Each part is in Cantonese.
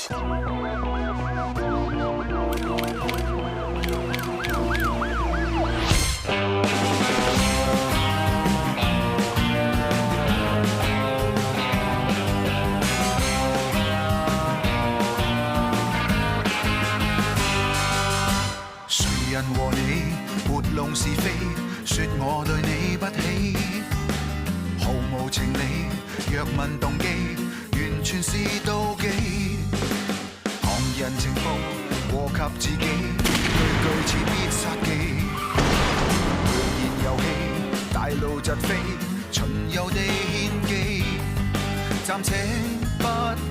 人和你撥弄是非，說我對你不起，毫無情理。若問動機，完全是妒忌。旁人情報禍及自己，句似必殺技。謠言遊戲，大路疾飛，巡遊地獻技。暫且不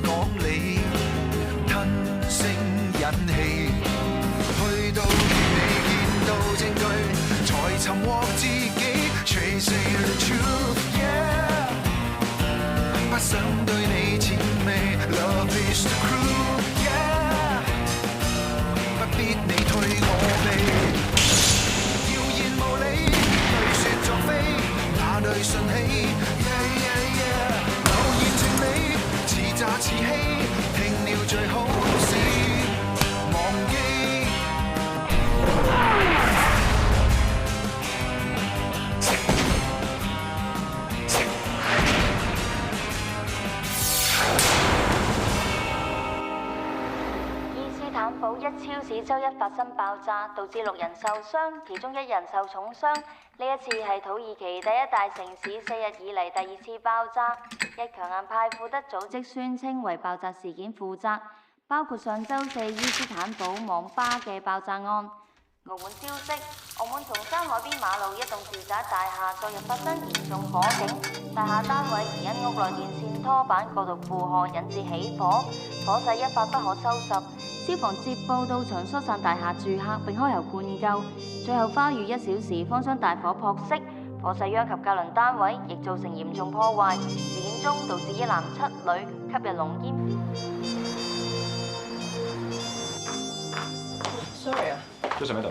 講理，吞聲忍氣，去到到證據，才尋獲自己。Chasing the truth, yeah， 不想對你諂媚。Love is the crew, yeah， 不必你推我避。謠言無理，對説作非，哪裏順起 ？Yeah yeah yeah， 流言情理，似詐似欺，聽了最好是忘記。堡一超市周一發生爆炸，導致6人受傷，其中1人受重傷。呢一次係土耳其第一大城市4日以嚟第2次爆炸。一強硬派庫德組織宣稱為爆炸事件負責，包括上週4伊斯坦堡網吧嘅爆炸案。澳門消息，澳門松山海邊馬路一棟住宅大廈昨日發生嚴重火警，大廈單位疑因屋內電線拖板過度負荷引致起火，火勢一發不可收拾。消防接報到場疏散大廈住客並開喉灌救，最後花逾1小時方將大火撲熄，火勢殃及隔鄰單位，亦造成嚴重破壞。事件中導致1男7女吸入濃煙。Sorry 啊。早晨喺度。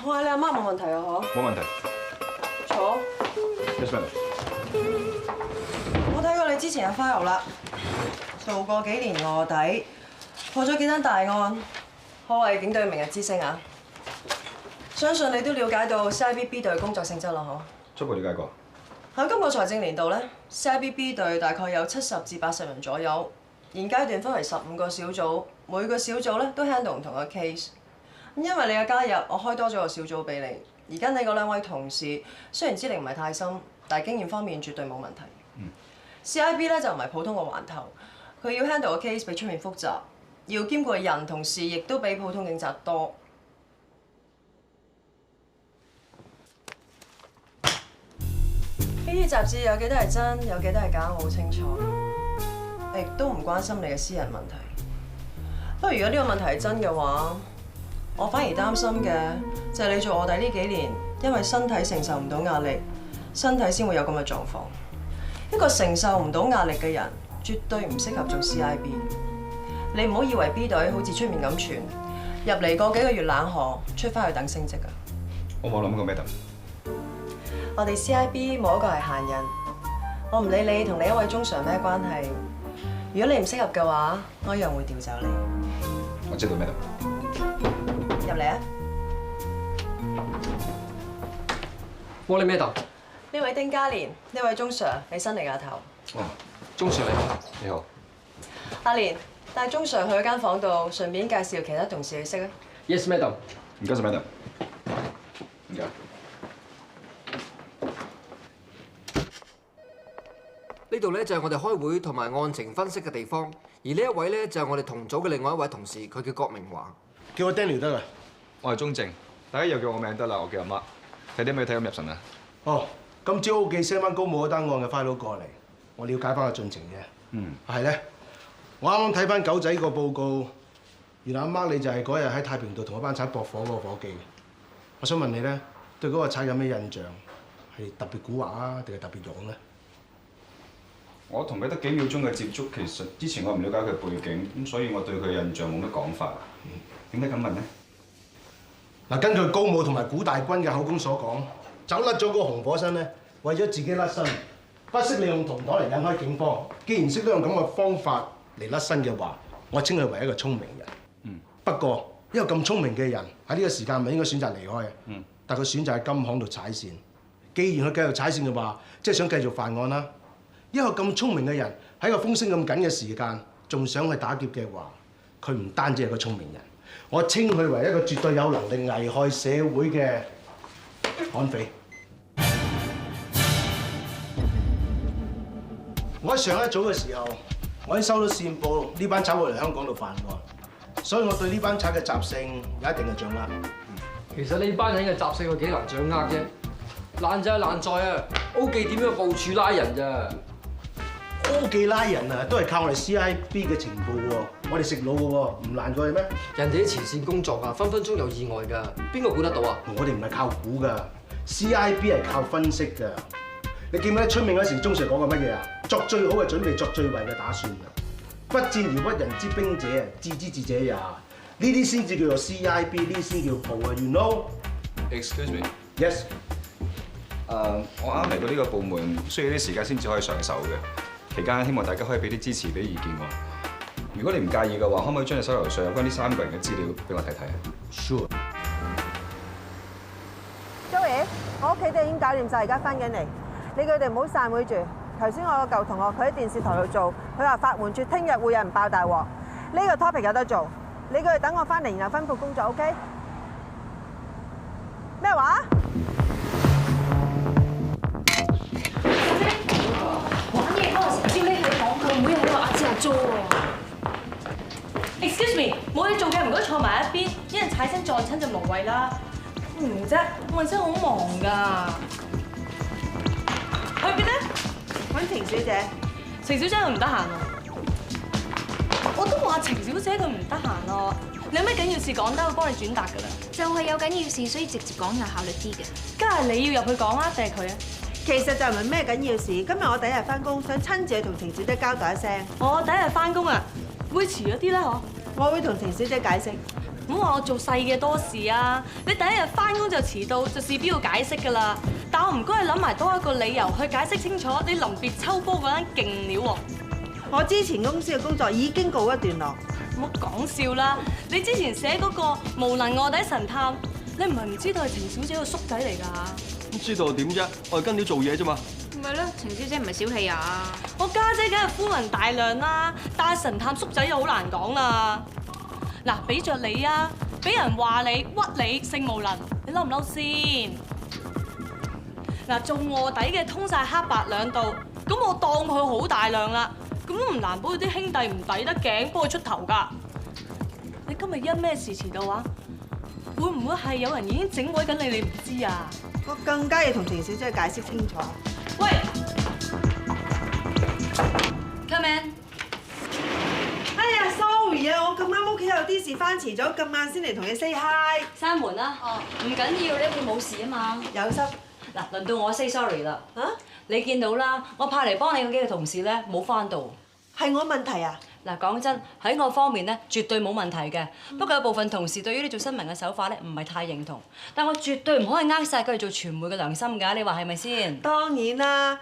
喂，你阿媽冇問題啊？嗬？冇問題。坐。Yes madam。我睇過你之前嘅 file 啦，做過幾年臥底，破咗幾單大案，可謂警隊明日之星啊！相信你都了解到 CIB 隊工作性質啦，嗬？初步了解過。喺今個財政年度咧 ，CIB 隊大概有70至80人左右，現階段分為15個小組，每個小組咧都 handle 唔同嘅 case。因為你嘅加入，我開多咗個小組俾你。而家你嗰2位同事雖然資歷唔係太深，但係經驗方面絕對冇問題。CIB 咧就唔係普通嘅環頭，佢要 handle 嘅 case 比出面複雜，要兼顧嘅人同事亦都比普通警察多。呢啲雜誌有幾多係真，有幾多係假，我好清楚，亦都唔關心你嘅私人問題。不過如果呢個問題係真嘅話，我反而擔心嘅就係你做臥底呢幾年，因為身體承受唔到壓力，身體先會有咁嘅狀況。一個承受唔到壓力嘅人，絕對唔適合做 CIB。你唔好以為 B 隊好似出面咁傳，入嚟過幾個月冷河，出翻去等升職啊！我冇諗過 madam。我哋 CIB 冇一個係閒人，我唔理你同你一位中常咩關係。如果你唔適合嘅話，我一樣會調走你。我知道 madam。入嚟啊！幫你咩度？呢位丁嘉蓮，呢位鐘 Sir， 你新嚟㗎頭。哦，鐘 Sir 你好。你好。阿蓮，帶鐘 Sir 去間房度，順便介紹其他同事你識啊。Yes, madam。唔該晒 madam。唔該。呢度咧就係我哋開會同埋案情分析嘅地方，而呢一位咧就係我哋同組嘅另外一位同事，佢叫郭明華。叫我 Daniel 得啦。我係鍾正，大家又叫我名得啦，我叫阿媽。睇啲咩睇咁入神啊？哦，今朝屋企 send 翻高武嗰單案嘅 file 過嚟，我了解翻個進程啫。嗯。係咧，我啱啱睇翻狗仔個報告，原來阿媽你就係嗰日喺太平道同嗰班賊駁火嗰個伙計。我想問你咧，對嗰個賊有咩印象？係特別蠱惑啊，定係特別勇咧？我同佢得幾秒鐘嘅接觸，其實之前我唔了解佢背景，咁所以我對佢印象冇乜講法。點解咁問咧？嗱，根據高武同埋古大軍嘅口供所講，走甩咗個紅火身咧，為咗自己甩身，不惜利用同黨嚟引開警方。既然識得用咁嘅方法嚟甩身嘅話，我稱佢為一個聰明人。不過一個咁聰明嘅人喺呢個時間咪應該選擇離開嘅。但佢選擇喺金行度踩線。既然佢繼續踩線嘅話，即係想繼續犯案啦。一個咁聰明嘅人喺個風聲咁緊嘅時間，仲想去打劫嘅話，佢唔單止係個聰明人，我稱佢為一個絕對有能力危害社會嘅悍匪。我喺上一組嘅時候，我已經收到線報，呢班賊會嚟香港度犯案，所以我對呢班賊嘅習性有一定嘅掌握。其實呢班人嘅習性有幾難掌握啫？難就係難在啊，O記點樣部署拉人咋？科技拉人啊，都係靠我哋 CIB 嘅情報喎，我哋食腦嘅喎，唔難過係咩？人哋啲前線工作啊，分分鐘有意外㗎，邊個估得到啊？我哋唔係靠估㗎 ，CIB 係靠分析㗎。你記唔記得出名嗰時，鐘 Sir 講過乜嘢啊？作最好嘅準備，作最壞嘅打算啊！不戰而屈人之兵者，自知之者也。呢啲先至叫做 CIB， 呢啲先叫部啊 ，you know？Excuse me。Yes。我啱嚟到呢個部門，需要啲時間先至可以上手嘅。期間希望大家可以俾啲支持，俾意見我。如果你唔介意嘅話，可唔可以將你手頭上有關呢3個人嘅資料俾我睇睇啊 ？Sure。Joey，我屋企都已經搞掂晒，而家翻緊嚟。你佢哋唔好散會住。頭先我個舊同學佢喺電視台度做，佢話法援處聽日會有人爆大鑊。呢個 topic 有得做，你佢哋等我翻嚟，然後分配工作 ，OK？ 咩話？玩嘢嗰陣時，只匿喺房，佢唔會喺度壓支阿 Jo 喎。Excuse me， 冇嘢做嘅唔該坐埋一邊，一人踩親撞親就無謂啦。唔啫，我真係好忙㗎。去邊咧？揾程小姐。程小姐佢唔得閒啊。我都話程小姐佢唔得閒咯。你有咩緊要事講得，我幫你轉達㗎啦。就係有緊要事，所以直接講有效率啲嘅。梗係你要入去講啦，定係佢啊？其實就唔係咩緊要事。今日我第一日翻工，想親自去同程小姐交代一聲。我第一日翻工啊，會遲咗啲啦嗬。我會同程小姐解釋。唔好話我做細嘅多事啊！你第一日翻工就遲到，就事必要解釋㗎啦。但我唔該你諗埋多一個理由去解釋清楚你臨別秋波嗰單勁料喎。我之前公司嘅工作已經告一段落。唔好講笑啦！你之前寫嗰個無能臥底神探，你唔係唔知道係程小姐個叔仔嚟㗎？咁知道點啫？我係跟料做嘢啫嘛。唔係咯，程小姐唔係小氣啊！我家姐梗係寬宏大量啦，但係神探叔仔又好難講啦。嗱，俾着你啊，俾人話你屈你性無能，你嬲唔嬲先？嗱，做臥底嘅通晒黑白兩道，咁我當佢好大量啦，咁都唔難保佢啲兄弟唔抵得頸幫佢出頭㗎。你今日因咩事遲到啊？會唔會係有人已經整鬼緊你？你唔知啊？我更加要同程小姐解釋清楚。喂 ，come in。哎呀 ，sorry 啊，我咁啱屋企有啲事翻遲咗，咁晏先嚟同你 say hi。閂門啦，唔緊要，你會冇事啊嘛。有心。嗱，輪到我 say sorry 啦。啊？你見到啦，我派嚟幫你嗰幾個同事咧冇翻到。係我問題啊？嗱，講真喺我方面咧，絕對冇問題嘅。不過有部分同事對於你做新聞嘅手法咧，唔係太認同。但我絕對唔可以呃晒佢哋做傳媒嘅良心㗎，你話係咪先？當然啦，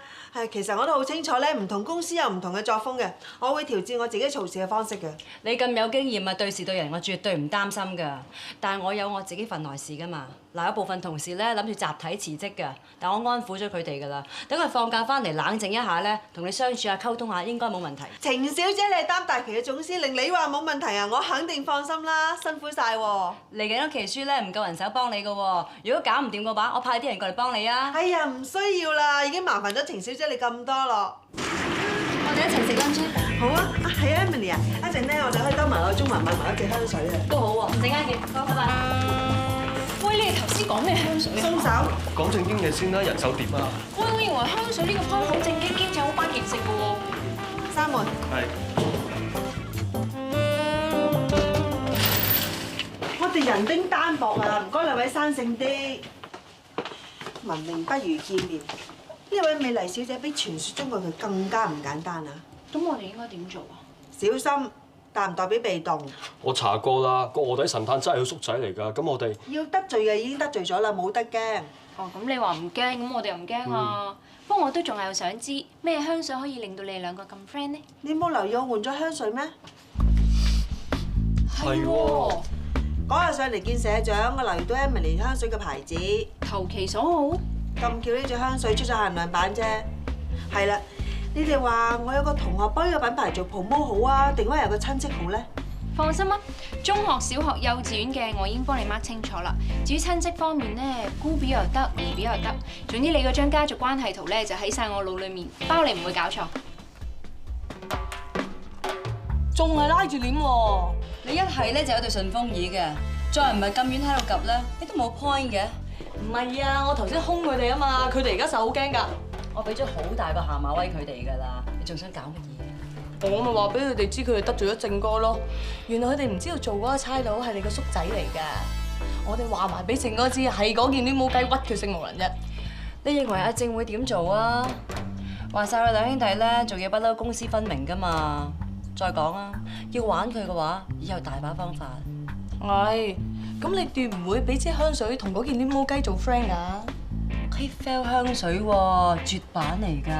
其實我都好清楚咧，唔同公司有唔同嘅作風嘅，我會調節我自己做事嘅方式嘅。你咁有經驗啊，對事對人，我絕對唔擔心㗎。但係我有我自己份內事㗎嘛。嗱，有部分同事咧諗住集體辭職㗎，但我安撫咗佢哋㗎啦。等佢放假翻嚟冷靜一下咧，同你相處下溝通下，應該冇問題。程小姐，你係擔大旗嘅總司令，你話冇問題啊？我肯定放心啦，辛苦晒喎。嚟緊嗰期書咧唔夠人手幫你㗎喎，如果搞唔掂嘅話，我派啲人過嚟幫你啊。哎呀，唔需要啦，已經麻煩咗程小姐你咁多咯。我哋一齊食 lunch。好啊，係啊 Emily 啊，一陣咧我哋可以兜埋去中環買埋一隻香水啊。都好喎，陣間見，好，拜拜。喂，你哋頭先講咩香水啊？鬆手。講正經嘢先啦，人手碟啊。喂，我認為香水呢個方好正經經濟好班傑食嘅喎。閂門。係。我哋人丁單薄啊，唔該兩位生性啲。聞名不如見面。呢位美麗小姐比傳説中嘅佢更加唔簡單啊！咁我哋應該點做啊？小心，但唔代表被動。我查過啦，個臥底神探真係佢叔仔嚟㗎。咁我哋要得罪嘅已經得罪咗啦，冇得驚。哦，咁你話唔驚，咁我哋又唔驚啊。不過我都仲係想知咩香水可以令到你哋兩個咁 friend 呢？你冇留意我換咗香水咩？係喎。嗰日上嚟見社長，我留意到 Emily 香水嘅牌子，投其所好。咁巧呢隻香水出咗限量版啫。係啦，你哋話我有個同學幫呢個品牌做 promo 好啊，定係有個親戚好咧？放心啊，中學、小學、幼稚園嘅我已經幫你 mark 清楚啦。至於親戚方面咧，姑表又得，姨表又得，總之你嗰張家族關係圖咧就喺晒我腦裡面，包你唔會搞錯。仲係拉住鏈喎！你一係咧就有對順風耳嘅，再唔係咁遠喺度及咧，你都冇 point 嘅。唔係啊，我頭先兇佢哋啊嘛，佢哋而家實好驚㗎。我俾咗好大個下馬威佢哋㗎啦，你仲想搞乜嘢？我咪話俾佢哋知，佢哋得罪咗正哥咯。原來佢哋唔知道做嗰個差佬係你個叔仔嚟㗎。我哋話埋俾正哥知，係嗰件戀母雞屈佢性無能啫。你認為阿正會點做啊？話晒佢兩兄弟咧，做嘢不嬲公私分明㗎嘛。再講啊，要玩佢嘅話，以後大把方法。係，咁你斷唔會俾支香水同嗰件戀母雞做 friend 啊 K-Fell 香水喎，絕版嚟㗎。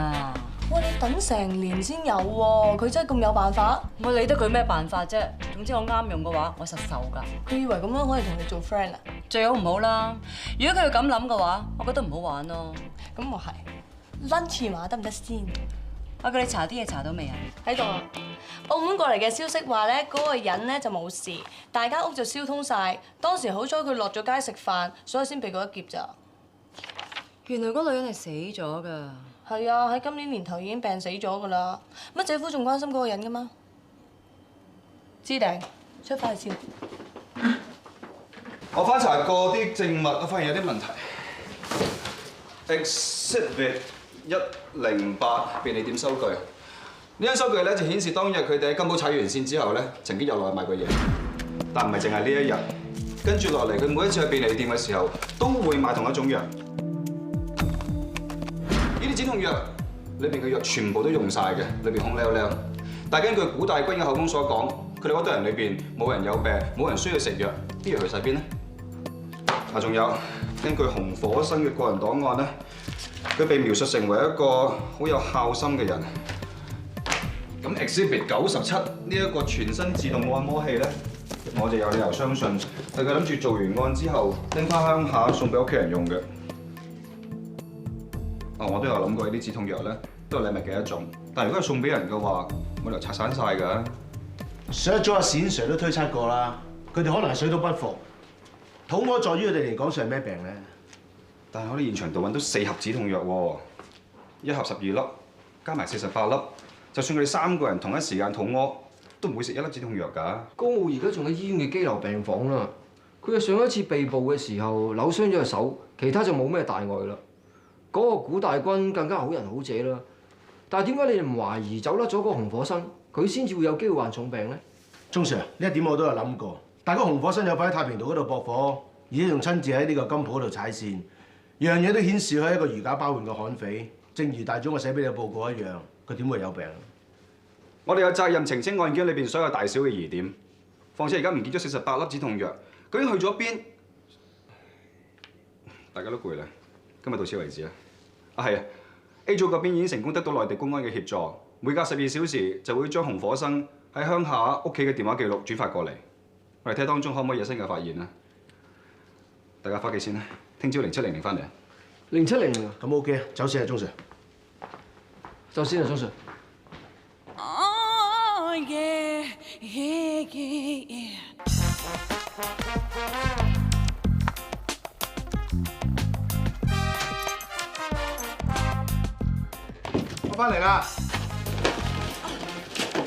哇！你等成年先有喎，佢真係咁有辦法？我理得佢咩辦法啫？總之我啱用嘅話，我實受㗎。佢以為咁樣可以同你做 friend 啊？最好唔好啦。如果佢要咁諗嘅話，我覺得唔好玩咯。咁我係 lunch 嘛，得唔得先？我叫你查啲嘢查到未啊？喺度啊！澳門過嚟嘅消息話咧，嗰個人咧就冇事，大間屋就燒通晒。當時好彩佢落咗街食飯，所以先避過一劫咋。原來嗰女人係死咗㗎。係啊，喺今年年頭已經病死咗㗎啦。乜姐夫仲關心嗰個人㗎嘛？知定出發去先。我翻查過啲證物，我發現有啲問題。Exhibit 108便利店收據，呢張收據咧就顯示當日佢哋喺金寶踩完線之後咧，曾經有落去買過嘢，但唔係淨係呢一日。跟住落嚟，佢每一次去便利店嘅時候，都會買同一種藥。呢啲止痛藥裏邊嘅藥全部都用晒嘅，裏邊空溜溜。但根據古大軍嘅口供所講，佢哋嗰堆人裏邊冇人有病，冇人需要食藥，啲藥去晒邊呢？啊，仲有根據洪火生嘅個人檔案咧，佢被描述成為一個好有孝心嘅人。咁 Exhibit 97呢一個全身自動按摩器咧，我就有理由相信係佢諗住做完案之後拎翻鄉下送俾屋企人用嘅。我都有諗過呢啲止痛藥咧，都係禮物嘅一種。但如果係送俾人嘅話，冇理由拆散晒㗎。上一早阿冼 Sir 都推測過啦，佢哋可能係水土不服。肚屙在於佢哋嚟講，算係咩病咧？但係我哋現場度揾到4盒止痛藥喎，1盒12粒，加埋48粒。就算佢哋3個人同一時間肚屙，都唔會食1粒止痛藥㗎。高傲而家仲喺醫院嘅羈留病房啦。佢係上一次被捕嘅時候扭傷咗隻手，其他就冇咩大礙啦。嗰個古大軍更加好人好姐啦。但係點解你哋唔懷疑走甩咗個紅火生，佢先至會有機會患重病咧？鐘 Sir 呢一點我都有諗過，但係個紅火生有份喺太平道嗰度駁火，而且仲親自喺呢個金鋪嗰度踩線，樣嘢都顯示佢係一個如假包換嘅悍匪。正如大總我寫俾你嘅報告一樣，佢點會有病？我哋有責任澄清案件裏邊所有大小嘅疑點。況且而家唔見咗48粒止痛藥，究竟去咗邊？大家都攰啦，今日到此為止啦。係啊 ，A 組嗰邊已經成功得到內地公安嘅協助，每隔12小時就會將洪火生喺鄉下屋企嘅電話記錄轉發過嚟。我哋睇當中可唔可以有新嘅發現啊？大家返屋企先啦，聽朝0700翻嚟。070啊，咁 OK 啊，走先啊，鐘 Sir。走先啊，鐘 Sir。Oh yeah yeah yeah。我翻嚟啦。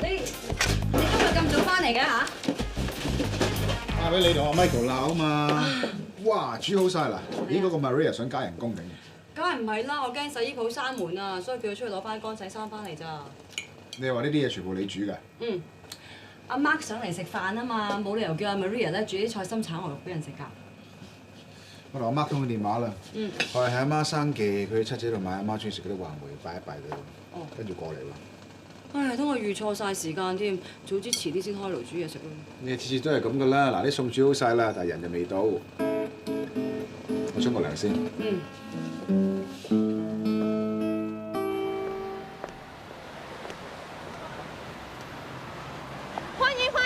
你今日咁早翻嚟嘅嚇？話俾你同阿 Michael 鬧啊嘛！哇，煮好晒啦！咦，嗰個 Maria 想加人工定？梗係唔係啦，我驚洗衣鋪閂門啊，所以叫佢出去攞翻乾洗衫翻嚟咋。你話呢啲嘢全部你煮㗎？嗯，阿 Mark 上嚟食飯啊嘛，冇理由叫阿 Maria 咧煮啲菜心炒牛肉俾人食㗎。我同阿 Mark 通佢電話啦。嗯。佢係阿媽生嘅，佢喺七仔度買阿媽中意食嗰啲話梅，拜一拜佢。哦。跟住過嚟喎。唉，等我預錯晒時間添，早知遲啲先開爐煮嘢食咯。你次次都係咁㗎啦，嗱啲餸煮好晒啦，但係人就未到。我沖個涼先。嗯。歡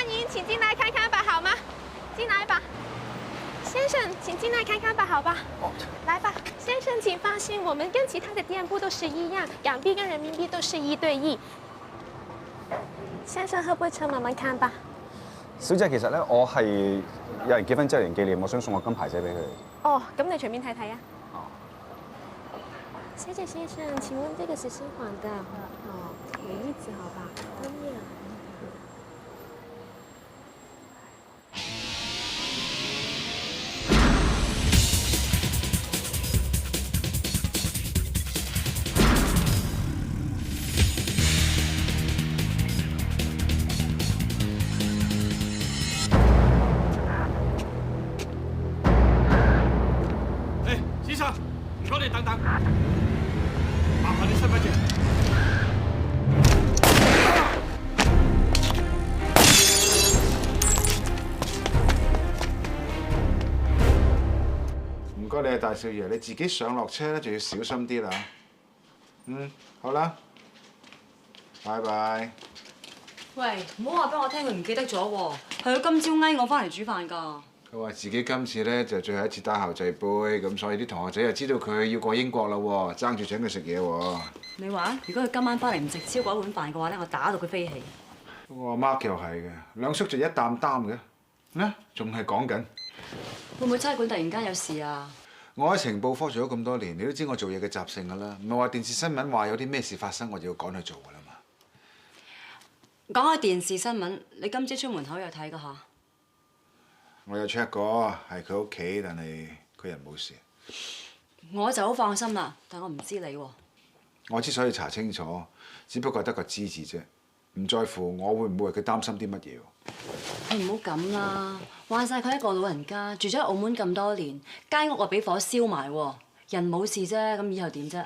迎，請進來看看吧，好嗎？进来吧。先生，请进来看看吧，好吧？来吧，先生，请放心，我们跟其他的店铺都是一样，港币跟人民幣都是1對1。先生，可唔可以請慢慢看吧？小姐，其實咧，我係有人結婚周年紀念，我想送個金牌仔俾佢。哦，咁你隨便睇睇啊。小姐先生，請問這個是新款的，哦，有意思，好吧？當然。唔該你等等，麻煩你身份證。唔該你啊，大少爺，你自己上落車咧就要小心啲啦。好啦，拜拜。喂，唔好話俾我聽佢唔記得咗喎，係佢今朝嗌我翻嚟煮飯㗎。佢話自己今次咧就最後一次打校際杯，咁所以啲同學仔就知道佢要過英國啦喎，爭住請佢食嘢喎。你話如果佢今晚翻嚟唔食超過1碗飯嘅話咧，我打到佢飛起。我阿媽又係嘅，兩叔就一擔擔嘅，呢仲係講緊。會唔會差館突然間有事啊？我喺情報科做咗咁多年，你都知我做嘢嘅習性㗎啦，唔係話電視新聞話有啲咩事發生，我就要趕去做㗎啦嘛。講開電視新聞，你今朝出門口有睇㗎嚇？我有 check 過，係佢屋企，但係佢人冇事。我就好放心啦，但我唔知你喎。我之所以查清楚，只不過得個知字啫，唔在乎我會唔會為佢擔心啲乜嘢。你唔好咁啦，話晒佢一個老人家，住咗喺澳門咁多年，間屋啊俾火燒埋喎，人冇事啫，咁以後點啫？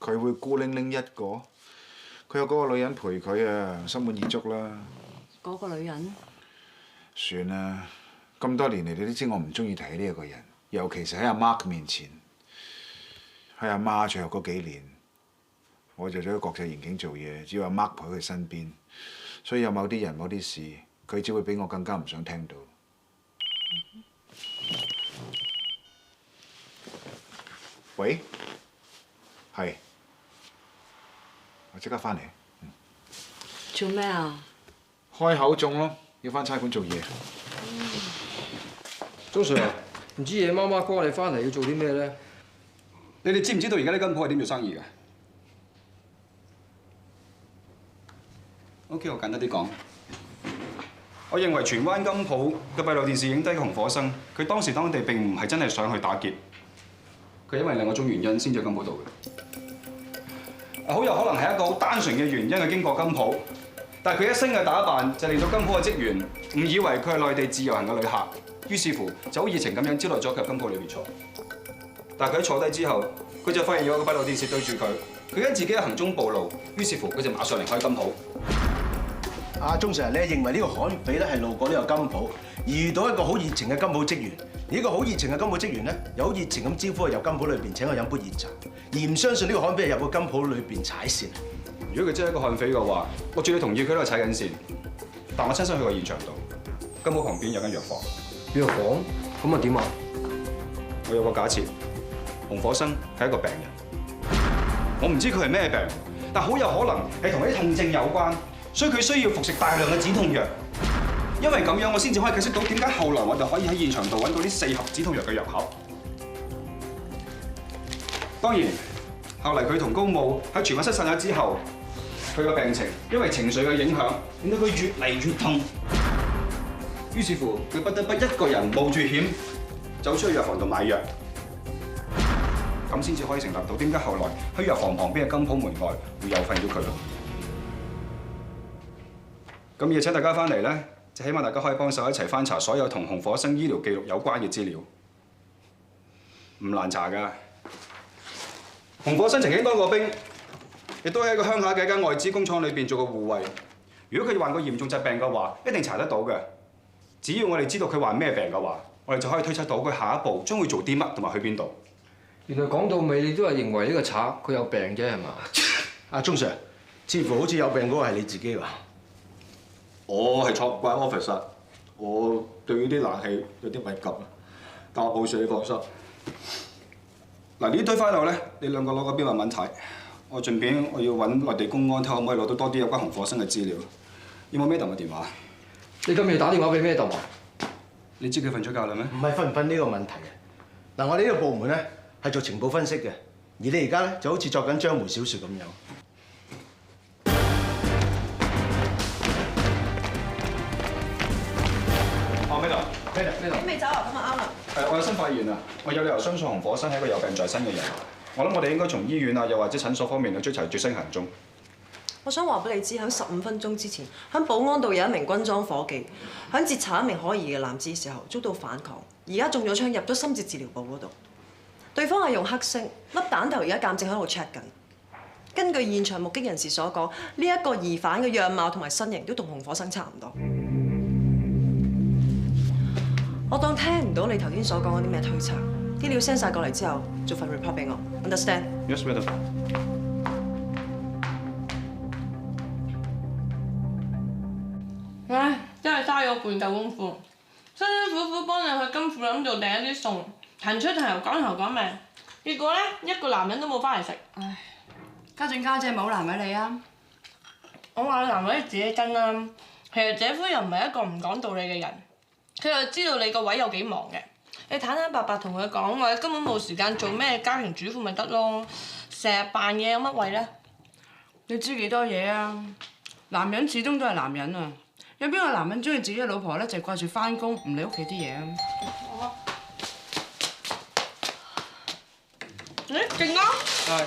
佢會孤零零一個，佢有嗰個女人陪佢啊，心滿意足啦。嗰個女人？算啦，咁多年嚟你都知我唔中意睇呢一個人，尤其是喺阿 Mark 面前。喺阿媽最後嗰幾年，我就做咗國際刑警做嘢，只要阿 Mark 陪佢身邊，所以有某啲人某啲事，佢只會比我更加唔想聽到。喂，係，我即刻翻嚟。做咩啊？開口中咯。要翻差館做嘢。鐘 Sir 啊，唔知夜媽媽哥你翻嚟要做啲咩咧？你哋知唔知道而家呢間鋪係點做生意嘅 ？OK， 我簡單啲講。我認為荃灣金鋪嘅閉路電視影低嘅紅火生，佢當時當地並唔係真係想去打劫，佢因為另外一種原因先至喺金鋪度嘅。好有可能係一個好單純嘅原因去經過金鋪。但係佢一身嘅打扮就令到金鋪嘅職員誤以為佢係內地自由行嘅旅客，於是乎就好熱情咁樣招待咗佢入金鋪裏邊坐。但係佢喺坐低之後，佢就發現有個閉路電視對住佢，佢驚自己嘅行蹤暴露，於是乎佢就馬上離開金鋪。阿鐘 Sir， 你係認為呢個悍匪咧係路過呢個金鋪，而遇到一個好熱情嘅金鋪職員，而呢個好熱情嘅金鋪職員咧，又好熱情咁招呼佢入金鋪裏邊請佢飲杯熱茶，而唔相信呢個悍匪係入個金鋪裏邊踩線。如果佢真係一個悍匪嘅話，我絕對同意佢喺度踩緊線。但我親身去過現場度，金鋪旁邊有間藥房。藥房？咁啊點啊？我有個假設，紅火生係一個病人。我唔知佢係咩病，但好有可能係同啲痛症有關，所以佢需要服食大量嘅止痛藥。因為咁樣，我先至可以解釋到點解後來我哋可以喺現場度揾到呢4盒止痛藥嘅藥盒。當然，後嚟佢同高武喺傳聞失散咗之後。佢個病情因為情緒嘅影響，令到佢越嚟越痛。於是乎，佢不得不一個人冒住險走出去藥房度買藥，咁先至可以成立到點解後來喺藥房旁邊嘅金鋪門外會有瞓咗佢咯。咁要請大家翻嚟咧，就希望大家可以幫手一齊翻查所有同紅火生醫療記錄有關嘅資料，唔難查㗎。紅火生曾經當過兵。亦都喺一個鄉下嘅一間外資工廠裏邊做過護衛。如果佢患過嚴重疾病嘅話，一定查得到嘅。只要我哋知道佢患咩病嘅話，我哋就可以推測到佢下一步將會做啲乜同埋去邊度。原來講到尾，你都係認為呢個賊佢有病啫，係嘛？阿鐘 Sir， 似乎好似有病嗰個係你自己喎。我係錯怪 officer，我對呢啲冷氣有啲敏感，但我冇事，你放心。嗱，呢堆 file 咧，你兩個攞嗰邊慢慢睇。我順便我要揾內地公安睇可唔可以攞到多啲有關紅火星嘅資料。有冇 Madam 嘅電話？你今日打電話俾 Madam 啊？你知佢瞓咗覺啦咩？唔係瞓唔瞓呢個問題嘅。嗱，我哋呢個部門咧係做情報分析嘅，而你而家咧就好似作緊江湖小説咁樣。你未走啊？咁啊啱啦。我有新發現啊！我有理由相信紅火星係一個有病在身嘅人。我諗我哋應該從醫院啊，又或者診所方面去追查最新行蹤。我想話俾你知，喺15分鐘之前，喺保安道有一名軍裝伙計喺截查一名可疑嘅男子嘅時候遭到反抗，而家中咗槍入咗深切治療部嗰度。對方係用黑色粒彈頭，而家鑑證喺度 check 緊。根據現場目擊人士所講，呢一個疑犯嘅樣貌同埋身形都同紅火星差唔多。我當聽唔到你頭先所講嗰啲咩推測，啲料 send 晒過嚟之後，做份 report 俾我 ，understand？ Yes, madam。唉，真係嘥咗半嚿功夫，辛辛苦苦幫你去金富林度訂一啲餸，騰出頭趕頭趕命，結果咧一個男人都冇翻嚟食，唉！家俊家姐冇難為你啊！我話你難為你自己真啦，其實姐夫又唔係一個唔講道理嘅人。佢又知道你個位有幾忙嘅，你坦坦白白同佢講話，根本冇時間做咩家庭主婦咪得咯，成日扮嘢有乜謂咧？你知幾多嘢啊？男人始終都係男人啊！有邊個男人中意自己嘅老婆咧，就係掛住翻工唔理屋企啲嘢啊？靜啊！係。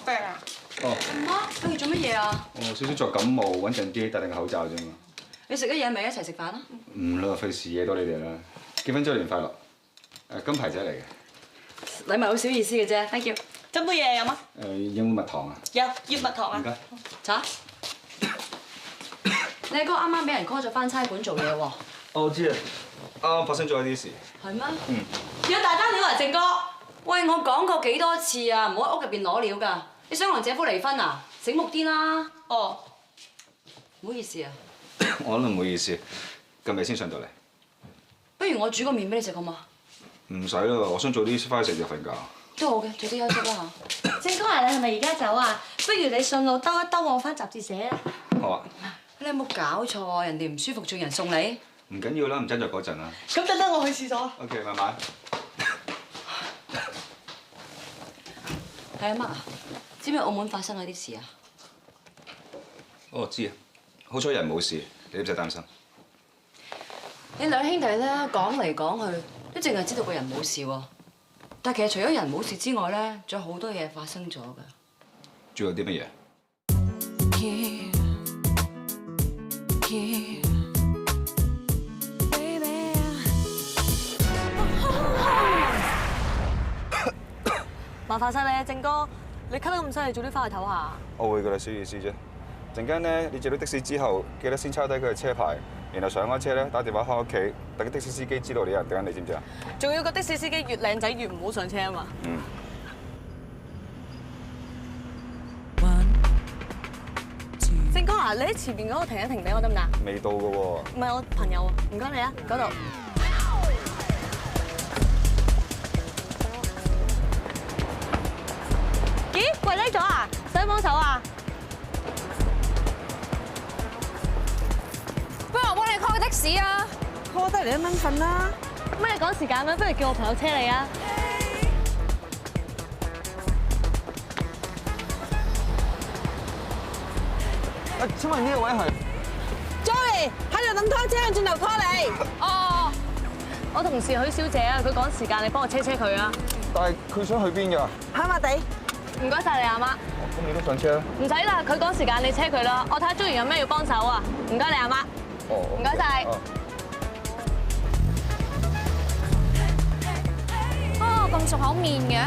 咩啊？哦。媽，你做乜嘢啊？我少少作感冒，穩陣啲，戴定個口罩啫嘛。你食咗嘢未？一齊食飯啊？唔啦，費事惹到你哋啦。結婚週年快樂！金牌仔嚟嘅。禮物好小意思嘅啫 ，thank you。斟杯嘢飲啊？有冇蜜糖啊？有，要蜜糖啊？唔該。茶。你阿哥啱啱俾人 call 咗翻差館做嘢喎。我知啊，啱啱發生咗一啲事。係咩？嗯。有大單料啊，正哥！喂，我講過幾多次啊，唔好喺屋入邊攞料㗎。你想同姐夫離婚啊？醒目啲啦。哦。唔好意思啊。我都唔好意思，咁你先上到嚟。不如我煮個麵俾你食好嘛？唔使啦，我想早啲翻去食就瞓覺。都好嘅，早啲休息啦嚇。正哥啊，你係咪而家走啊？不如你順路兜一兜我翻雜誌社啊。好啊。你有冇搞錯啊？人哋唔舒服，仲人送你？唔緊要啦，唔爭在嗰陣啦。咁等等我去廁所。OK， 慢慢。係阿媽啊，知唔知澳門發生咗啲事啊？哦，知啊。好彩人冇事，你都唔使擔心。你兩兄弟咧講嚟講去，都淨係知道個人冇事喎。但其實除咗人冇事之外咧，仲有好多嘢發生咗㗎。仲有啲乜嘢？麻煩晒你啊，正哥，你咳得咁犀利，早啲翻去唞下。我會㗎啦，小意思啫。陣間咧，你借到的士之後，記得先抄低佢嘅車牌，然後上咗車咧，打電話翻屋企，等的士司機知道你有人等緊你，知唔知啊？仲要個的士司機越靚仔越唔好上車啊嘛。嗯。正哥啊，你喺前邊嗰度停一停俾我得唔得？未到㗎喎。唔係我朋友啊，唔該你啊，嗰度。咦，跪低咗啊？使幫手啊？不如我幫你 call 個的士啊，call 得嚟一蚊瞓啦。乜你趕時間咩？不如叫我朋友車你啊。請問呢位係 Joey 喺度等拖車，轉頭 call 你。哦，我同事許小姐啊，佢趕時間，你幫我車車佢啊。但係佢想去邊㗎？跑馬地。唔該晒你阿媽。咁你都上車啦？唔使啦，佢趕時間，你車佢啦。我睇下中意有咩要幫手啊。唔該你阿媽。哦。唔該晒。哦，咁熟口面嘅。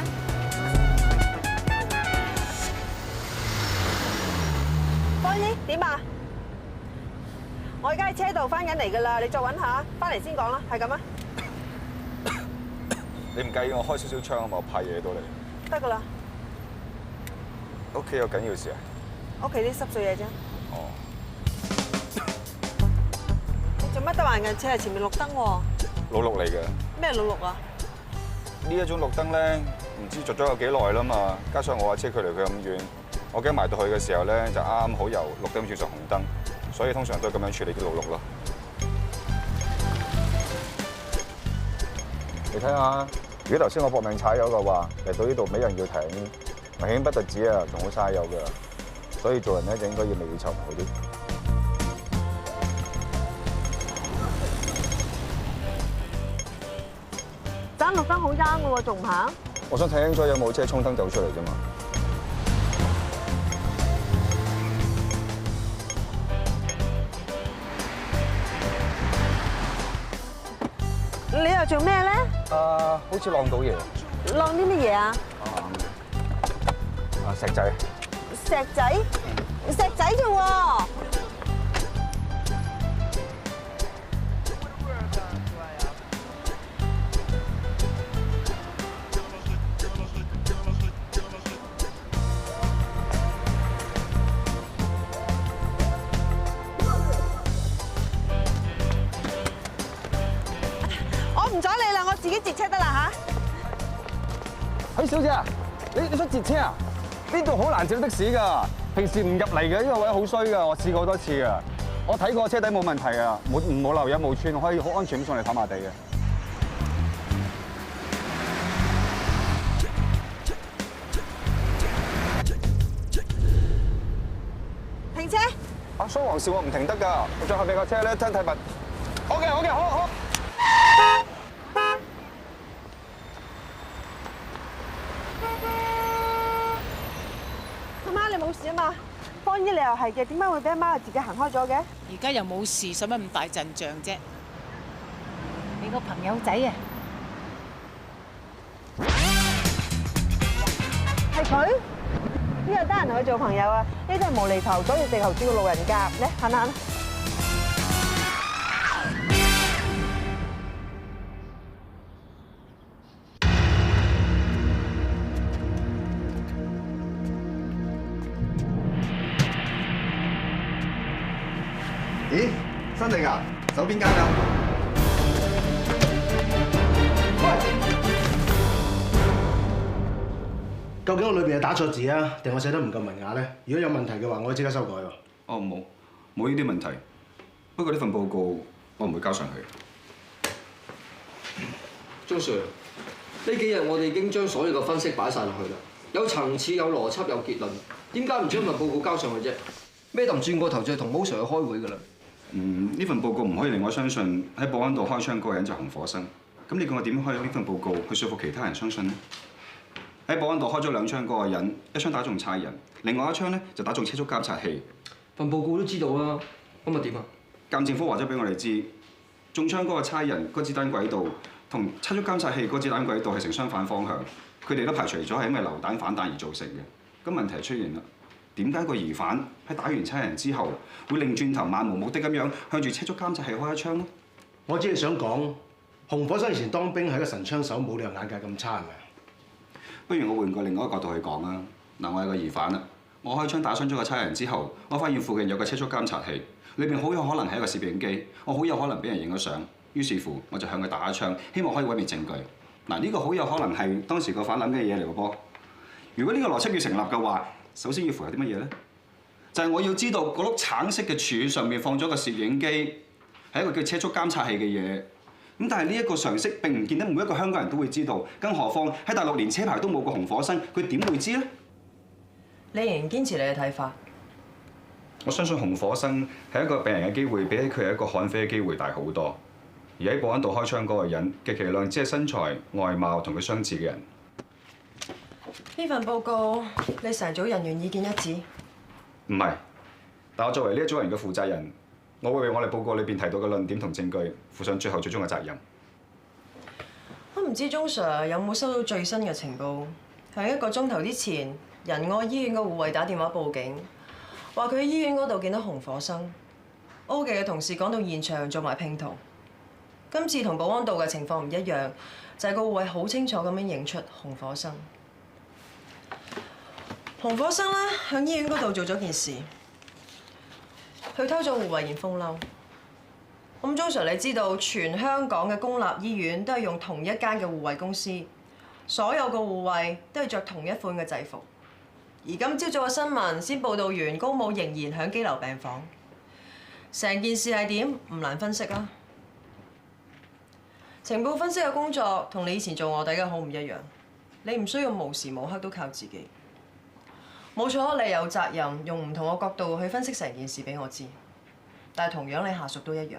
方姨點啊？我而家喺車度翻緊嚟㗎啦，你再揾下，翻嚟先講啦，係咁啊？你唔介意我開少少窗啊嘛？我怕惹到你。得㗎啦。屋企有緊要事啊？屋企啲濕碎嘢啫。哦。你做乜乜得橫近車係前面綠燈喎？老綠嚟嘅。咩綠綠啊？呢一種綠燈咧，唔知着咗有幾耐啦嘛，加上我架車距離佢咁遠，我驚埋到去嘅時候咧，就啱啱好由綠燈轉成紅燈，所以通常都係咁樣處理啲老綠咯。你睇下，如果頭先我搏命踩油嘅話，嚟到呢度冇人要停，危險不特止啊，仲好嘥油㗎，所以做人咧就應該要未雨綢繆啲。盞綠燈好啱嘅喎，仲唔行？我想睇清楚有冇車衝燈走出嚟啫嘛。你又做咩咧？好似浪到嘢。浪啲乜嘢啊？石仔。石仔？石仔啫喎！我唔阻你啦，我自己截車得啦嚇。許小姐啊，你想截車啊？呢度好難截的士㗎，平時唔入嚟嘅，呢個位好衰㗎，我試過好多次㗎。我睇過車底冇問題啊，冇漏油冇穿，可以好安全咁上嚟跑馬地嘅。停車！阿蘇黃少，我唔停得㗎，我最後邊架車咧真睇物。好嘅，好。阿媽，你冇事啊嘛？方姨你又係嘅，點解會俾阿媽自己行開咗嘅？而家又冇事，使乜咁大陣仗啫？你個朋友仔啊，係佢？邊有得閒同佢做朋友啊？呢啲係無厘頭，阻住地球轉嘅路人甲，嚟行行。咦，新嚟㗎？手邊間㗎？究竟我裏邊係打錯字啊，定我寫得唔夠文雅咧？如果有問題嘅話，我可以即刻修改喎。哦，冇呢啲問題。不過呢份報告我唔會交上去。鐘 Sir，呢幾日我哋已經將所有嘅分析擺晒落去啦，有層次、有邏輯、有結論。點解唔將份報告交上去啫？咩都唔轉過頭就同毛 Sir 去開會㗎啦。呢份報告唔可以令我相信喺保安道開槍嗰個人就係紅火生。咁你叫我點可以用呢份報告去說服其他人相信呢？喺保安道開咗2槍嗰個人，一槍打中差人，另外一槍咧就打中車速監察器。份報告都知道啊，咁咪點啊？鑑證科話咗俾我哋知，中槍嗰個差人個子彈軌道同車速監察器個子彈軌道係成相反方向，佢哋都排除咗係因為流彈反彈而造成嘅。咁問題出現啦，點解個疑犯喺打完差人之後會擰轉頭漫無目的咁樣向住車速監察器開一槍呢？我只係想講，紅火生以前當兵係個神槍手，冇理由眼界咁差係咪？不如我換個另外一個角度去講啦。嗱，我係個疑犯啦，我開槍打傷咗個差人之後，我發現附近有個車速監察器，裏邊好有可能係一個攝影機，我好有可能俾人影咗相。於是乎，我就向佢打一槍，希望可以毀滅證據。嗱，呢個好有可能係當時個犯諗嘅嘢嚟嘅噃。如果呢個邏輯要成立嘅話，首先要符合啲乜嘢咧？就係我要知道嗰碌橙色嘅柱上面放咗個攝影機，係一個叫車速監察器嘅嘢。咁但係呢一個常識並唔見得每一個香港人都會知道，更何況喺大陸連車牌都冇個紅火生，佢點會知咧？你仍然堅持你嘅睇法？我相信紅火生係一個病人嘅機會，比起佢係一個悍匪嘅機會大好多。而喺保安道開槍嗰個人，極其量只係身材、外貌同佢相似嘅人。呢份報告你成組人員意見一致？唔係，但我作為呢一組人嘅負責人，我會為我哋報告裏邊提到嘅論點同證據負上最後最終嘅責任。我唔知鐘 Sir 有冇收到最新嘅情報？喺1個鐘頭之前，仁愛醫院嘅護衛打電話報警，話佢喺醫院嗰度見到紅火生。O 記嘅同事趕到現場做埋拼圖。今次同保安道嘅情況唔一樣，就係個護衛好清楚咁樣認出紅火生。紅火生咧喺醫院嗰度做咗件事，佢偷咗護衛件風褸。咁鍾 Sir，你知道全香港嘅公立醫院都係用同一間嘅護衛公司，所有嘅護衛都係着同一款嘅制服。而今朝早嘅新聞先報道完高母仍然響羈留病房，成件事係點唔難分析啦。情報分析嘅工作同你以前做臥底嘅好唔一樣，你唔需要無時無刻都靠自己。冇錯，你有責任用唔同嘅角度去分析成件事俾我知，但係同樣你下屬都一樣。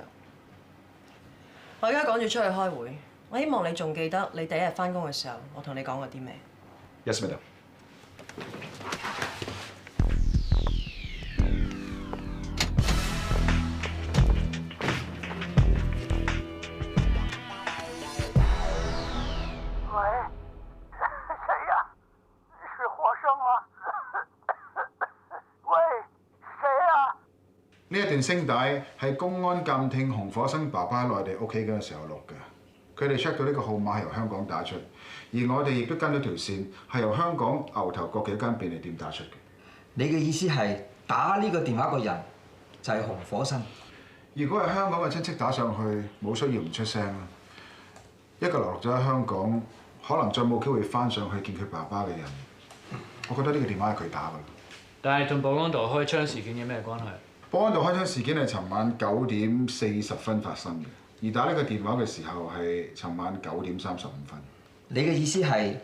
我而家趕住出去開會，我希望你仲記得你第一日返工嘅時候，我同你講過啲咩。 Yes, madam。呢一段聲帶係公安鑑聽洪火生爸爸喺內地屋企嗰陣時候錄嘅，佢哋 check 到呢個號碼係由香港打出，而我哋亦都跟到條線係由香港牛頭角嘅一間便利店打出嘅。你嘅意思係打呢個電話個人就係洪火生？如果係香港嘅親戚打上去，冇需要唔出聲啦。一個流落咗喺香港，可能再冇機會翻上去見佢爸爸嘅人，我覺得呢個電話係佢打㗎。但係同保安道開槍事件有咩關係？保安道開槍事件係尋晚9點40分發生嘅，而打呢個電話嘅時候係尋晚9點35分。你嘅意思係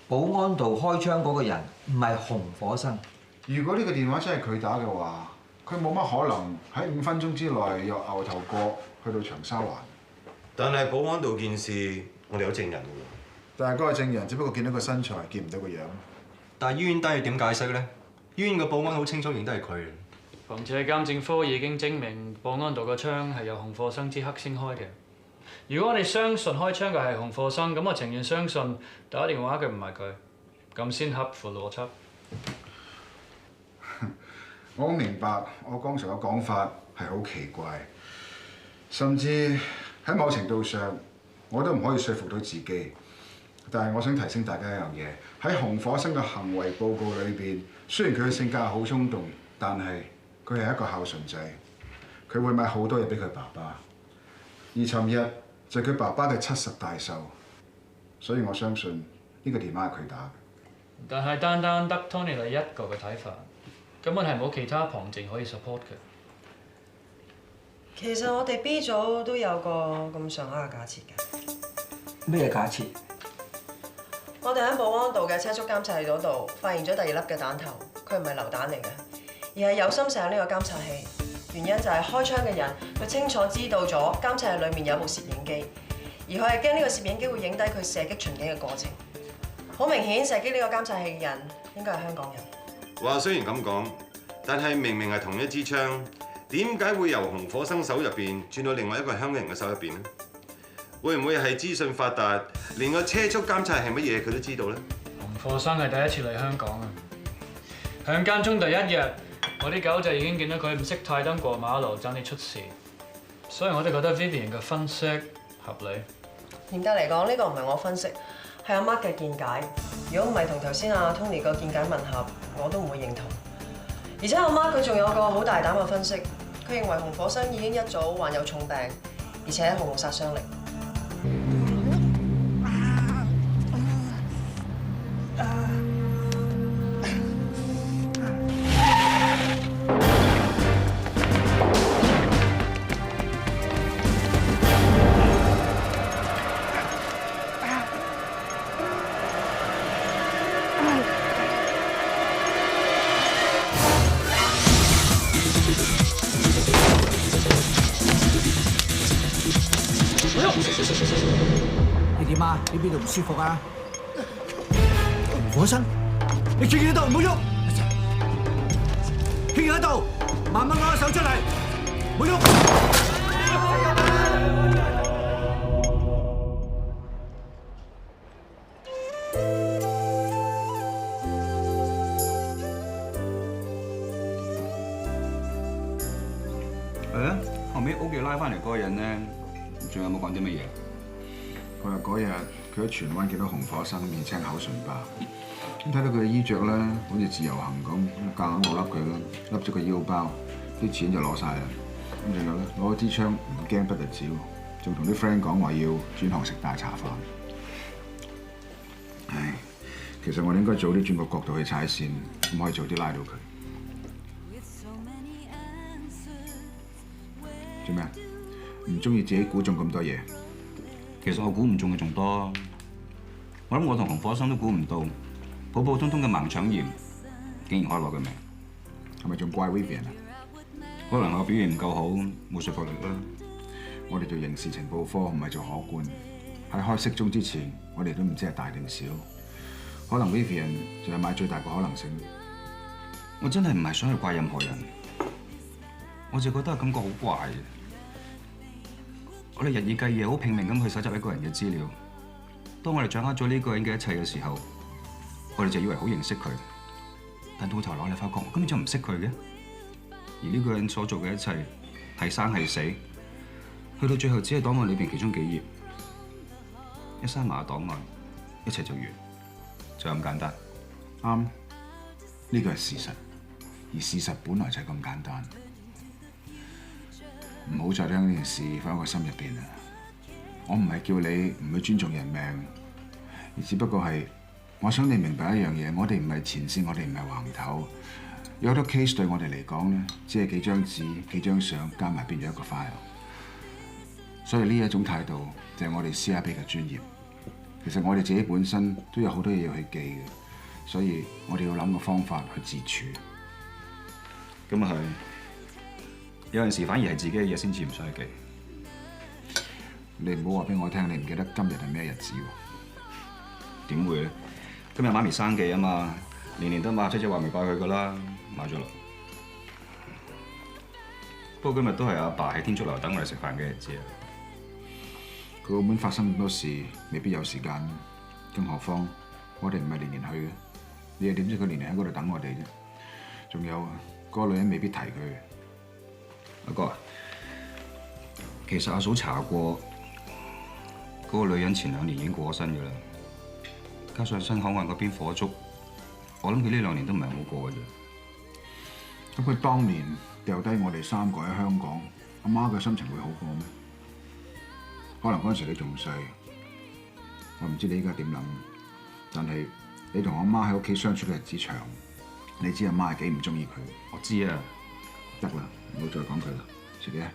保安道開槍嗰個人唔係洪火生？如果呢個電話真係佢打嘅話，佢冇乜可能喺5分鐘之內由牛頭角去到長沙灣。但係保安道件事，我哋有證人㗎喎。但係嗰個證人只不過見到個身材，見唔到個樣。但係醫院單要點解釋咧？醫院嘅保安好清楚認得係佢。況且鑑證科已經證明保安道個槍係由洪火生之黑先開嘅。如果我哋相信開槍嘅係洪火生，咁我情願相信打電話嘅唔係佢，咁先合乎邏輯。我好明白，我剛才嘅講法係好奇怪，甚至喺某程度上我都唔可以說服到自己。但係我想提醒大家一樣嘢，喺洪火生嘅行為報告裏邊，雖然佢嘅性格係好衝動，但係佢係一個孝順仔，佢會買好多嘢俾佢爸爸。而尋日就係佢爸爸嘅70大壽，所以我相信呢個電話係佢打嘅。但係單單得 Tony 你一個嘅睇法，根本係冇其他旁證可以 support 嘅。其實我哋 B 組都有個咁上下嘅假設嘅。咩假設？我哋喺保安道嘅車速監察器嗰度發現咗第2粒嘅彈頭，佢唔係流彈嚟嘅，而係有心射入呢個監察器。原因就係開槍嘅人，佢清楚知道咗監察器裡面有部攝影機，而佢係驚呢個攝影機會影低佢射擊巡警嘅過程。好明顯，射擊呢個監察器嘅人應該係香港人。話雖然咁講，但係明明係同一支槍，點解會由洪火生手入邊轉到另外一個香港人嘅手入邊呢？會唔會係資訊發達，連個車速監察係乜嘢佢都知道呢？洪火生係第一次嚟香港啊！響間中第1日，我啲狗仔已經見到佢唔識太燈過馬路，爭啲出事，所以我哋覺得 Vivian 嘅分析合理。嚴格嚟講，呢個唔係我分析，係阿 Mark 嘅見解。如果唔係同頭先阿 Tony 個見解吻合，我都唔會認同。而且阿 Mark 佢仲有個好大膽嘅分析，佢認為洪火生已經一早患有重病，而且毫無殺傷力。你點啊？你邊度唔舒服啊？洪火生，你企喺度唔好喐，企喺度，慢慢攞手出嚟，唔好喐。係啊，後尾屋企拉翻嚟嗰個人咧，仲有冇講啲乜嘢？佢話嗰日佢喺荃灣見到洪火生面青口唇白，咁睇到佢嘅衣着咧，好似自由行咁，夾硬我笠佢啦，笠咗個腰包，啲錢就攞晒啦。咁仲有咧，攞支槍唔驚不特止喎，仲同啲 friend 講話要轉行食大茶飯。唉，其實我哋應該早啲轉個角度去踩線，咁可以早啲拉到佢。做咩？唔中意自己估中咁多嘢？其實我估唔中嘅仲多。我諗我同紅火生都估唔到，普普通通嘅盲腸炎竟然開我嘅命。係咪仲怪 Vivian 啊？可能我表現唔夠好，冇說服力啦。我哋做刑事情報科唔係做可觀，喺開適中之前，我哋都唔知係大定小。可能 Vivian 就係買最大個可能性。我真係唔係想去怪任何人，我就覺得感覺好怪嘅。我哋日以繼夜好拼命咁去搜集一個人嘅資料，當我哋掌握咗呢個人嘅一切嘅時候，我哋就以為好認識佢，但到頭來我哋發覺根本就唔識佢嘅。而呢個人所做嘅一切係生係死，去到最後只係檔案裏邊其中幾頁，一閂埋檔案，一切就完，就咁簡單。啱，呢個係事實，而事實本來就係咁簡單。唔好再將呢件事放喺個心入邊啦。我唔係叫你唔去尊重人命，而只不過係我想你明白一樣嘢，我哋唔係前線，我哋唔係橫頭。有好多 case 對我哋嚟講咧，只係幾張紙、幾張相加埋變咗一個 file。所以呢一種態度就係我哋 CRP 嘅專業。其實我哋自己本身都有好多嘢要去記嘅，所以我哋要諗個方法去自處。咁啊係。有陣時反而係自己嘅嘢先至唔想去記。你唔好話俾我聽，你唔記得今日係咩日子喎？點會咧？今日媽咪生忌啊嘛，年年都買姐姐話未拜佢噶啦，買咗啦。不過今日都係阿爸喺天竺樓等我哋食飯嘅日子啊。佢澳門發生咁多事，未必有時間，更何況我哋唔係年年去嘅。你又點知佢年年喺嗰度等我哋啫？仲有嗰個女人未必提佢。阿哥，其實阿嫂查過，嗰個女人前2年已經過咗身㗎啦。加上新口岸嗰邊火燭，我諗佢呢2年都唔係好過嘅啫。咁佢當年掉低我哋3個喺香港，阿媽嘅心情會好過咩？可能嗰陣時你仲細，我唔知你依家點諗。但係你同阿媽喺屋企相處嘅日子長，你知阿媽係幾唔中意佢。我知啊，得啦。唔好再講佢啦，遲啲啊！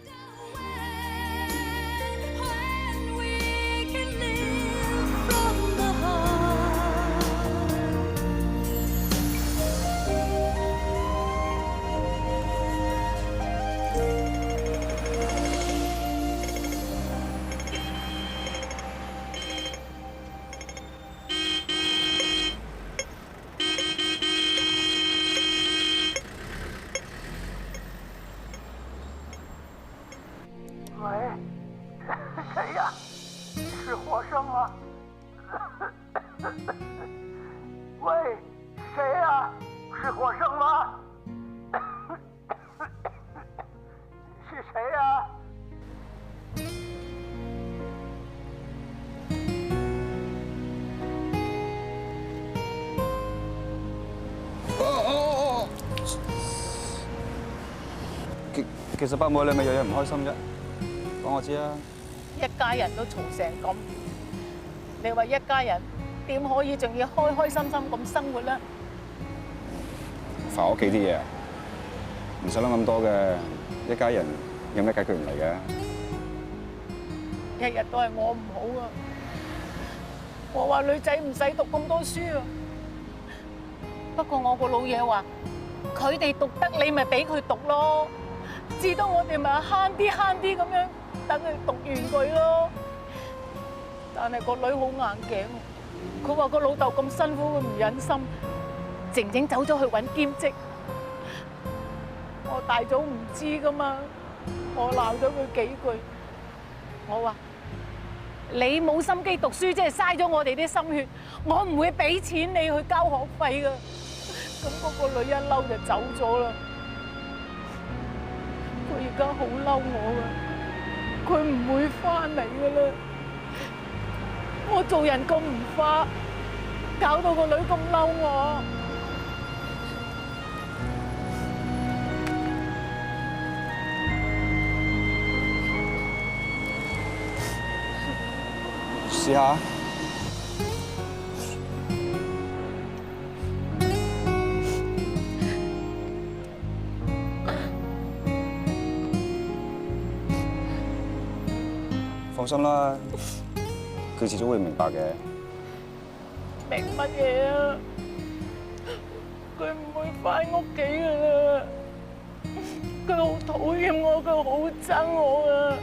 其實伯母你咪有嘢唔開心啫，講我知啊。一家人都嘈成咁，你話一家人點可以仲要開開心心咁生活咧？翻屋企啲嘢唔使諗咁多嘅，一家人有咩解決唔嚟嘅？日日都係我唔好啊！我話女仔唔使讀咁多書啊，不過我個老嘢話，佢哋讀得你咪俾佢讀咯。至多我哋咪慳啲咁樣等佢讀完佢咯。但係個女好硬頸，佢話個老豆咁辛苦，佢唔忍心，靜靜走咗去揾兼職。我大早唔知噶嘛，我鬧咗佢幾句，我話你冇心機讀書，即係嘥咗我哋啲心血，我唔會俾錢你去交學費噶。咁嗰個女一嬲就走咗啦。佢而家好嬲我噶，佢唔會翻嚟噶啦。我做人咁唔化，搞到個女咁嬲我。試下。放心啦，佢遲早會明白嘅。明乜嘢啊？佢唔會翻屋企噶啦，佢好討厭我，佢好憎我啊！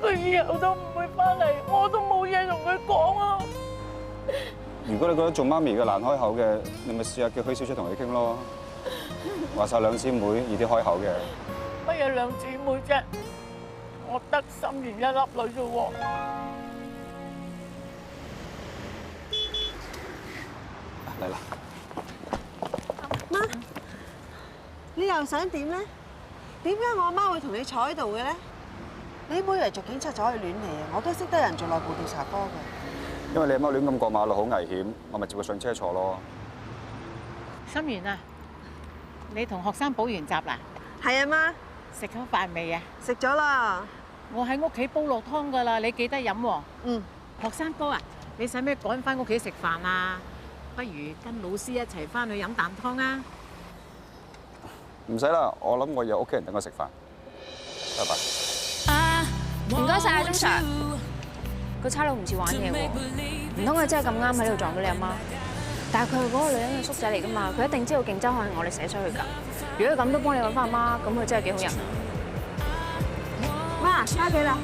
佢以後都唔會翻嚟，我都冇嘢同佢講啊！如果你覺得做媽咪嘅難開口嘅，你咪試下叫許小姐同佢傾咯。話晒兩姊妹易啲開口嘅。乜嘢兩姊妹啫？我得心妍一粒女啫喎。嚟啦！媽，你又想點咧？點解我阿媽會同你坐喺度嘅咧？你以為做警察就可以亂嚟啊？我都識得人做內部調查科嘅。因為你阿媽亂咁過馬路好危險，我咪接佢上車坐咯。心妍啊，你同學生補完習啦？係啊，媽。食咗飯未啊？食咗啦。我喺屋企煲落湯噶啦，你記得飲喎。嗯。學生哥啊，你使咩趕翻屋企食飯啊？不如跟老師一齊翻去飲啖湯啊！唔使啦，我諗我有屋企人等我食飯。拜拜。唔該晒啊，鐘 Sir。個差佬唔似玩嘢喎，唔通佢真係咁啱喺呢度撞到你阿媽？但係佢係嗰個女人嘅叔仔嚟㗎嘛，佢一定知道勁週刊係我哋寫出去㗎。如果佢咁都幫你揾翻阿媽，咁佢真係幾好人。媽，返屋企啦。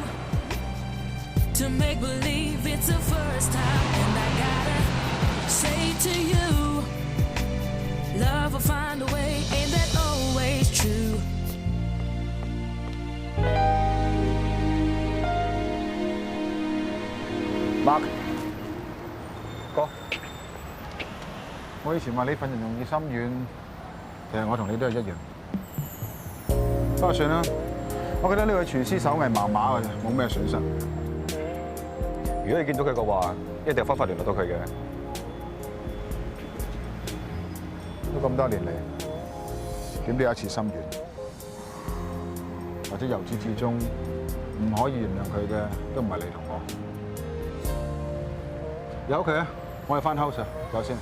Mark 哥，我以前話你份人容易心軟，其實我同你都係一樣。不過算啦，我覺得呢位廚師手藝麻麻嘅啫，冇咩損失。如果你見到佢嘅話，一定有方法聯絡到佢嘅。都咁多年嚟，點都有一次心軟，或者由始至終唔可以原諒佢嘅，都唔係你同我。由佢啊，我哋翻 house 啊，走先。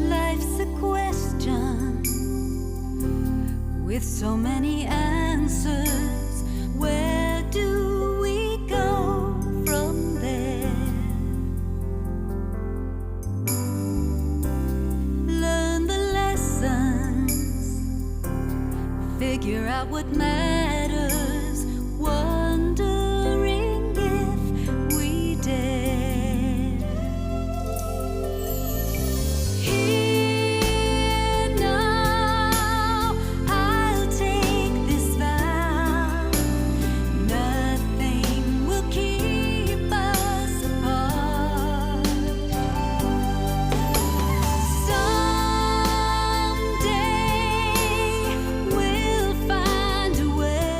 Life's a question with so many answers. Where do we go from there? Learn the lessons, figure out what matters.